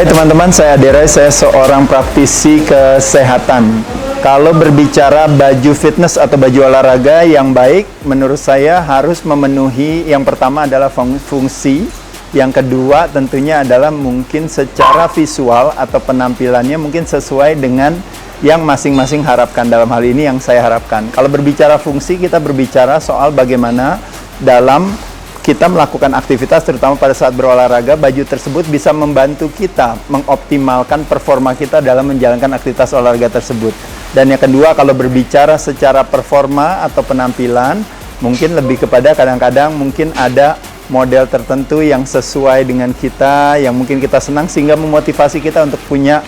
Hai teman-teman, saya Aderai, saya seorang praktisi kesehatan. Kalau berbicara baju fitness atau baju olahraga yang baik, menurut saya harus memenuhi yang pertama adalah fungsi, yang kedua tentunya adalah mungkin secara visual atau penampilannya mungkin sesuai dengan yang masing-masing harapkan. Dalam hal ini yang saya harapkan. Kalau berbicara fungsi, kita berbicara soal bagaimana dalam kita melakukan aktivitas, terutama pada saat berolahraga, baju tersebut bisa membantu kita mengoptimalkan performa kita dalam menjalankan aktivitas olahraga tersebut. Dan yang kedua, kalau berbicara secara performa atau penampilan, mungkin lebih kepada kadang-kadang mungkin ada model tertentu yang sesuai dengan kita, yang mungkin kita senang, sehingga memotivasi kita untuk punya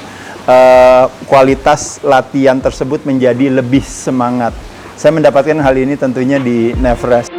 kualitas latihan tersebut menjadi lebih semangat. Saya mendapatkan hal ini tentunya di Nevres.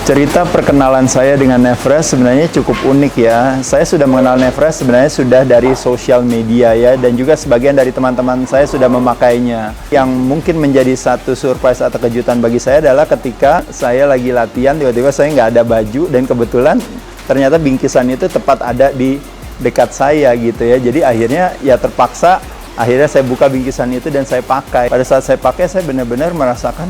Cerita perkenalan saya dengan Nevres sebenarnya cukup unik ya. Saya sudah mengenal Nevres sebenarnya sudah dari sosial media ya, dan juga sebagian dari teman-teman saya sudah memakainya. Yang mungkin menjadi satu surprise atau kejutan bagi saya adalah ketika saya lagi latihan, tiba-tiba saya nggak ada baju, dan kebetulan ternyata bingkisan itu tepat ada di dekat saya gitu ya. Jadi akhirnya ya terpaksa, akhirnya saya buka bingkisan itu dan saya pakai. Pada saat saya pakai, saya benar-benar merasakan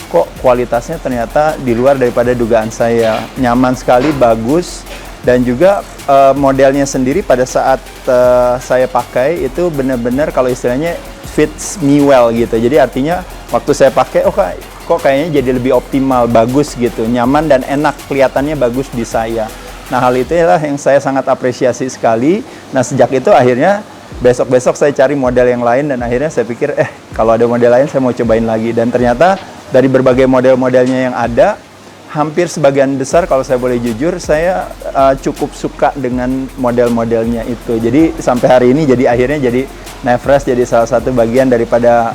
kok kualitasnya ternyata di luar daripada dugaan saya. Nyaman sekali, bagus, dan juga modelnya sendiri pada saat saya pakai itu benar-benar kalau istilahnya fits me well gitu. Jadi artinya waktu saya pakai, kok kayaknya jadi lebih optimal, bagus gitu, nyaman dan enak, kelihatannya bagus di saya. Nah, hal itu adalah yang saya sangat apresiasi sekali. Nah, sejak itu akhirnya besok-besok saya cari model yang lain, dan akhirnya saya pikir kalau ada model lain saya mau cobain lagi. Dan ternyata dari berbagai model-modelnya yang ada, hampir sebagian besar kalau saya boleh jujur, saya cukup suka dengan model-modelnya itu. Jadi sampai hari ini akhirnya jadi Nevres jadi salah satu bagian daripada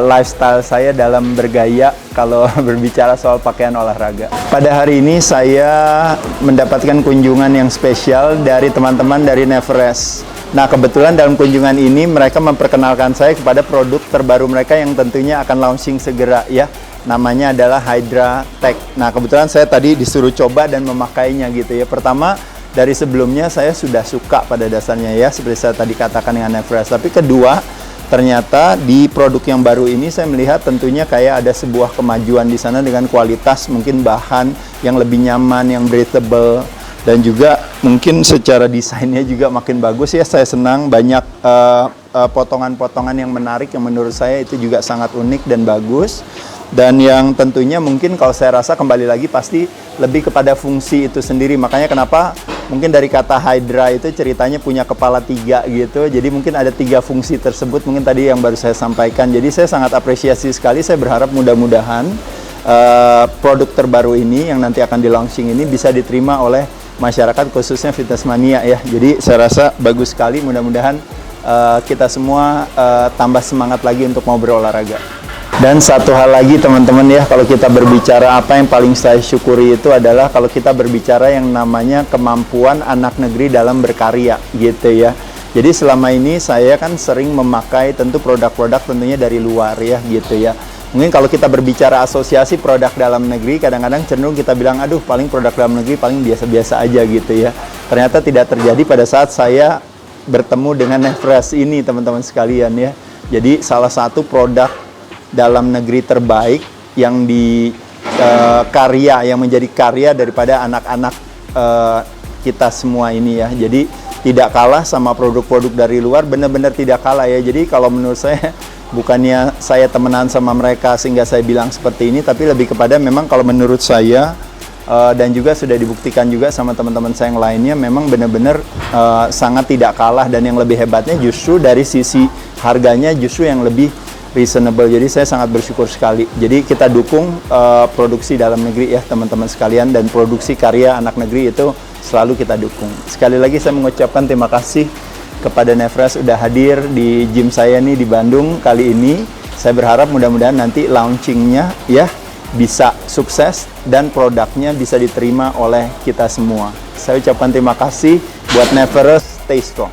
lifestyle saya dalam bergaya kalau berbicara soal pakaian olahraga. Pada hari ini saya mendapatkan kunjungan yang spesial dari teman-teman dari Nevres. Nah, kebetulan dalam kunjungan ini mereka memperkenalkan saya kepada produk terbaru mereka yang tentunya akan launching segera ya. Namanya adalah Hydra Tech. Nah, kebetulan saya tadi disuruh coba dan memakainya gitu ya. Pertama, dari sebelumnya saya sudah suka pada dasarnya ya, seperti saya tadi katakan dengan Nevres. Tapi kedua, ternyata di produk yang baru ini saya melihat tentunya kayak ada sebuah kemajuan di sana dengan kualitas mungkin bahan yang lebih nyaman, yang breathable, dan juga mungkin secara desainnya juga makin bagus ya. Saya senang banyak potongan-potongan yang menarik yang menurut saya itu juga sangat unik dan bagus. Dan yang tentunya mungkin kalau saya rasa kembali lagi pasti lebih kepada fungsi itu sendiri. Makanya kenapa mungkin dari kata Hydra itu ceritanya punya kepala 3 gitu. Jadi mungkin ada 3 fungsi tersebut mungkin tadi yang baru saya sampaikan. Jadi saya sangat apresiasi sekali. Saya berharap mudah-mudahan produk terbaru ini yang nanti akan di-launching ini bisa diterima oleh masyarakat, khususnya fitness mania ya. Jadi saya rasa bagus sekali. Mudah-mudahan kita semua tambah semangat lagi untuk mau berolahraga. Dan satu hal lagi teman-teman ya, kalau kita berbicara apa yang paling saya syukuri itu adalah kalau kita berbicara yang namanya kemampuan anak negeri dalam berkarya gitu ya. Jadi selama ini saya kan sering memakai tentu produk-produk tentunya dari luar ya gitu ya. Mungkin kalau kita berbicara asosiasi produk dalam negeri, kadang-kadang cenderung kita bilang, aduh paling produk dalam negeri paling biasa-biasa aja gitu ya. Ternyata tidak terjadi pada saat saya bertemu dengan Nevres ini teman-teman sekalian ya. Jadi salah satu produk dalam negeri terbaik yang yang menjadi karya daripada anak-anak kita semua ini ya. Jadi tidak kalah sama produk-produk dari luar, benar-benar tidak kalah ya. Jadi kalau menurut saya, bukannya saya temenan sama mereka sehingga saya bilang seperti ini, tapi lebih kepada memang kalau menurut saya dan juga sudah dibuktikan juga sama teman-teman saya yang lainnya, memang benar-benar sangat tidak kalah, dan yang lebih hebatnya justru dari sisi harganya justru yang lebih reasonable. Jadi saya sangat bersyukur sekali. Jadi kita dukung produksi dalam negeri ya teman-teman sekalian, dan produksi karya anak negeri itu selalu kita dukung. Sekali lagi saya mengucapkan terima kasih kepada Nevres sudah hadir di gym saya nih di Bandung kali ini. Saya berharap mudah-mudahan nanti launchingnya ya bisa sukses dan produknya bisa diterima oleh kita semua. Saya ucapkan terima kasih buat Nevres, stay strong.